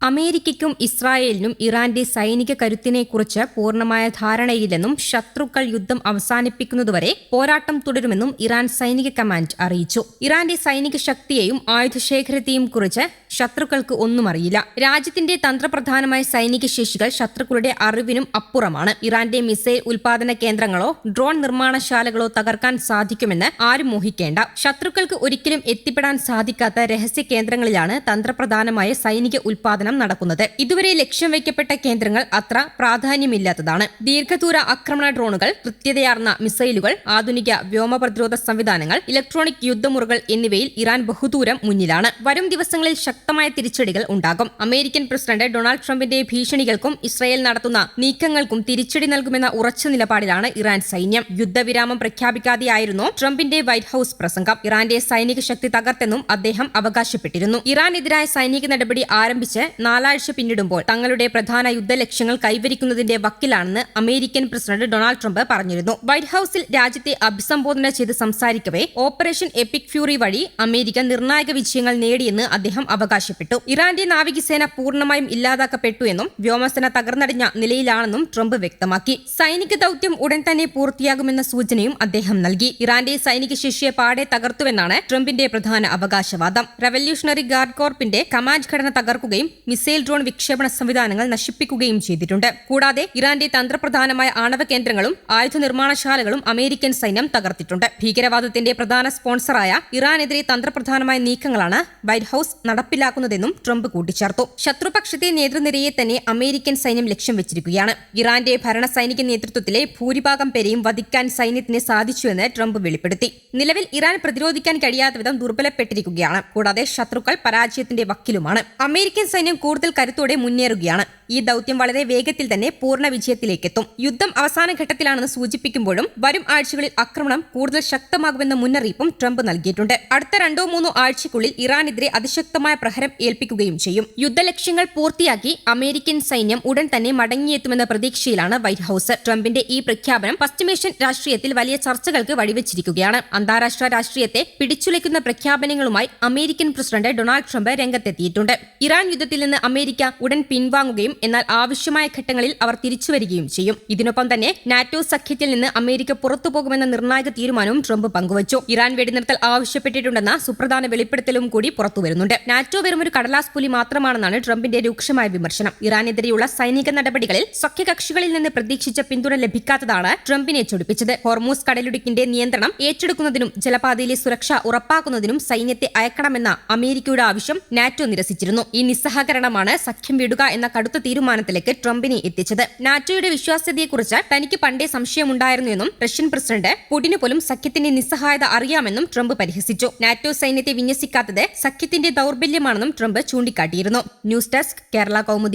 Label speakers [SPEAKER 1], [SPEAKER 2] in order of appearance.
[SPEAKER 1] അമേരിക്കയ്ക്കും ഇസ്രായേലിനും ഇറാന്റെ സൈനിക കരുത്തിനെക്കുറിച്ച് പൂർണ്ണമായ ധാരണയില്ലെന്നും ശത്രുക്കൾ യുദ്ധം അവസാനിപ്പിക്കുന്നതുവരെ പോരാട്ടം തുടരുമെന്നും ഇറാൻ സൈനിക കമാൻഡ് അറിയിച്ചു. ഇറാന്റെ സൈനിക ശക്തിയെയും ആയുധശേഖരത്തെയും കുറിച്ച് ശത്രുക്കൾക്ക് ഒന്നും അറിയില്ല. രാജ്യത്തിന്റെ തന്ത്രപ്രധാനമായ സൈനിക ശേഷികൾ ശത്രുക്കളുടെ അറിവിനും അപ്പുറമാണ്. ഇറാന്റെ മിസൈൽ ഉൽപാദന കേന്ദ്രങ്ങളോ ഡ്രോൺ നിർമ്മാണശാലകളോ തകർക്കാൻ സാധിക്കുമെന്ന് ആരും മോഹിക്കേണ്ട. ശത്രുക്കൾക്ക് ഒരിക്കലും എത്തിപ്പെടാൻ സാധിക്കാത്ത രഹസ്യ കേന്ദ്രങ്ങളിലാണ് തന്ത്രപ്രധാനമായ സൈനിക ഉൽപാദനം നടക്കുന്നത്. ഇതുവരെ ലക്ഷ്യം വയ്ക്കപ്പെട്ട കേന്ദ്രങ്ങൾ അത്ര പ്രാധാന്യമില്ലാത്തതാണ്. ദീർഘദൂര ആക്രമണ ഡ്രോണുകൾ, കൃത്യതയാർന്ന മിസൈലുകൾ, ആധുനിക വ്യോമ പ്രതിരോധ സംവിധാനങ്ങൾ, ഇലക്ട്രോണിക് യുദ്ധമുറകൾ എന്നിവയിൽ ഇറാൻ ബഹുദൂരം മുന്നിലാണ്. വരും ദിവസങ്ങളിൽ ശക്തമായ തിരിച്ചടികൾ ഉണ്ടാകും. അമേരിക്കൻ പ്രസിഡന്റ് ഡൊണാൾഡ് ട്രംപിന്റെ ഭീഷണികൾക്കും ഇസ്രായേൽ നടത്തുന്ന നീക്കങ്ങൾക്കും തിരിച്ചടി നൽകുമെന്ന ഉറച്ച നിലപാടിലാണ് ഇറാൻ സൈന്യം. യുദ്ധവിരാമം പ്രഖ്യാപിക്കാതെയായിരുന്നു ട്രംപിന്റെ വൈറ്റ് ഹൌസ് പ്രസംഗം. ഇറാന്റെ സൈനിക ശക്തി തകർത്തെന്നും അദ്ദേഹം അവകാശപ്പെട്ടിരുന്നു. ഇറാനെതിരായ സൈനിക നടപടി ആരംഭിച്ച് 4 ആഴ്ച പിന്നിടുമ്പോൾ തങ്ങളുടെ പ്രധാന യുദ്ധലക്ഷ്യങ്ങൾ കൈവരിക്കുന്നതിന്റെ വക്കിലാണെന്ന് അമേരിക്കൻ പ്രസിഡന്റ് ഡൊണാൾഡ് ട്രംപ് പറഞ്ഞിരുന്നു. വൈറ്റ് ഹൌസിൽ രാജ്യത്തെ അഭിസംബോധന ചെയ്ത് സംസാരിക്കവേ ഓപ്പറേഷൻ എപ്പിക് ഫ്യൂറി വഴി അമേരിക്ക നിർണായക വിജയങ്ങൾ നേടിയെന്ന് അദ്ദേഹം അവകാശപ്പെട്ടു. ഇറാന്റെ നാവികസേന പൂർണ്ണമായും ഇല്ലാതാക്കപ്പെട്ടു എന്നും വ്യോമസേന തകർന്നടിഞ്ഞ നിലയിലാണെന്നും ട്രംപ് വ്യക്തമാക്കി. സൈനിക ദൌത്യം ഉടൻ തന്നെ പൂർത്തിയാകുമെന്ന സൂചനയും അദ്ദേഹം നൽകി. ഇറാന്റെ സൈനിക ശേഷിയെ പാടെ തകർത്തുവെന്നാണ് ട്രംപിന്റെ പ്രധാന അവകാശവാദം. റവല്യൂഷണറി ഗാർഡ് കോർപ്പിന്റെ കമാൻഡ് ഘടന തകർക്കുകയും മിസൈൽ ഡ്രോൺ വിക്ഷേപണ സംവിധാനങ്ങൾ നശിപ്പിക്കുകയും ചെയ്തിട്ടുണ്ട്. കൂടാതെ ഇറാന്റെ തന്ത്രപ്രധാനമായ ആണവ കേന്ദ്രങ്ങളും ആയുധ നിർമ്മാണശാലകളും അമേരിക്കൻ സൈന്യം തകർത്തിട്ടുണ്ട്. ഭീകരവാദത്തിന്റെ പ്രധാന സ്പോൺസറായ ഇറാനെതിരെ തന്ത്രപ്രധാനമായ നീക്കങ്ങളാണ് വൈറ്റ് ഹൌസ് നടപ്പിലാക്കുന്നതെന്നും ട്രംപ് കൂട്ടിച്ചേർത്തു. ശത്രുപക്ഷത്തെ നേതൃനിരയെ തന്നെ അമേരിക്കൻ സൈന്യം ലക്ഷ്യം വെച്ചിരിക്കുകയാണ്. ഇറാന്റെ ഭരണ സൈനിക നേതൃത്വത്തിലെ ഭൂരിഭാഗം പേരെയും വധിക്കാൻ സൈന്യത്തിന് സാധിച്ചുവെന്ന് ട്രംപ് വെളിപ്പെടുത്തി. നിലവിൽ ഇറാൻ പ്രതിരോധിക്കാൻ കഴിയാത്ത വിധം ദുർബലപ്പെട്ടിരിക്കുകയാണ്. കൂടാതെ ശത്രുക്കൾ പരാജയത്തിന്റെ വക്കിലുമാണ്. അമേരിക്കൻ സൈന്യം കൂടുതൽ കരുത്തോടെ മുന്നേറുകയാണ്. ഈ ദൌത്യം വളരെ വേഗത്തിൽ തന്നെ പൂർണ്ണ വിജയത്തിലേക്കെത്തും. യുദ്ധം അവസാന ഘട്ടത്തിലാണെന്ന് സൂചിപ്പിക്കുമ്പോഴും വരും ആഴ്ചകളിൽ ആക്രമണം കൂടുതൽ ശക്തമാകുമെന്ന മുന്നറിയിപ്പും ട്രംപ് നൽകിയിട്ടുണ്ട്. അടുത്ത 2-3 ആഴ്ചയ്ക്കുള്ളിൽ ഇറാനെതിരെ അതിശക്തമായ പ്രഹരം ഏൽപ്പിക്കുകയും ചെയ്യും. യുദ്ധലക്ഷ്യങ്ങൾ പൂർത്തിയാക്കി അമേരിക്കൻ സൈന്യം ഉടൻ തന്നെ മടങ്ങിയെത്തുമെന്ന പ്രതീക്ഷയിലാണ് വൈറ്റ് ഹൌസ്. ട്രംപിന്റെ ഈ പ്രഖ്യാപനം പശ്ചിമേഷ്യൻ രാഷ്ട്രീയത്തിൽ വലിയ ചർച്ചകൾക്ക് വഴിവെച്ചിരിക്കുകയാണ്. അന്താരാഷ്ട്ര രാഷ്ട്രീയത്തെ പിടിച്ചുലയ്ക്കുന്ന പ്രഖ്യാപനങ്ങളുമായി അമേരിക്കൻ പ്രസിഡന്റ് ഡൊണാൾഡ് ട്രംപ് രംഗത്തെത്തിയിട്ടുണ്ട്. ഇറാൻ യുദ്ധത്തിൽ നിന്ന് അമേരിക്ക ഉടൻ പിൻവാങ്ങുകയും എന്നാൽ ആവശ്യമായ ഘട്ടങ്ങളിൽ അവർ തിരിച്ചുവരികയും ചെയ്യും. ഇതിനൊപ്പം തന്നെ നാറ്റോ സഖ്യത്തിൽ നിന്ന് അമേരിക്ക പുറത്തുപോകുമെന്ന നിർണായക തീരുമാനവും ട്രംപ് പങ്കുവച്ചു. ഇറാൻ വെടിനിർത്തൽ ആവശ്യപ്പെട്ടിട്ടുണ്ടെന്ന സുപ്രധാന വെളിപ്പെടുത്തലും കൂടി പുറത്തുവരുന്നുണ്ട്. നാറ്റോ വെറുമൊരു കടലാസ് പുലി മാത്രമാണെന്നാണ് ട്രംപിന്റെ രൂക്ഷമായ വിമർശനം. ഇറാനെതിരെയുള്ള സൈനിക നടപടികളിൽ സഖ്യകക്ഷികളിൽ നിന്ന് പ്രതീക്ഷിച്ച പിന്തുണ ലഭിക്കാത്തതാണ് ട്രംപിനെ ചൊടിപ്പിച്ചത്. ഹോർമൂസ് കടലിടുക്കിന്റെ നിയന്ത്രണം ഏറ്റെടുക്കുന്നതിനും ജലപാതയിലെ സുരക്ഷ ഉറപ്പാക്കുന്നതിനും സൈന്യത്തെ അയക്കണമെന്ന അമേരിക്കയുടെ ആവശ്യം നാറ്റോ നിരസിച്ചിരുന്നു. ഈ നിസ്സഹകരണമാണ് സഖ്യം വിടുക എന്ന കടുത്ത തീരുമാനത്തിലേക്ക് ട്രംപിനെ എത്തിച്ചത്. നാറ്റോയുടെ വിശ്വാസ്യതയെക്കുറിച്ച് തനിക്ക് പണ്ടേ സംശയമുണ്ടായിരുന്നുവെന്നും റഷ്യൻ പ്രസിഡന്റ് പുടിന് പോലും സഖ്യത്തിന്റെ നിസ്സഹായത അറിയാമെന്നും ട്രംപ് പരിഹസിച്ചു. നാറ്റോ സൈന്യത്തെ വിന്യസിക്കാത്തത് സഖ്യത്തിന്റെ ദൗർബല്യമാണെന്നും ട്രംപ് ചൂണ്ടിക്കാട്ടിയിരുന്നു. News desk Kerala Kaumudi.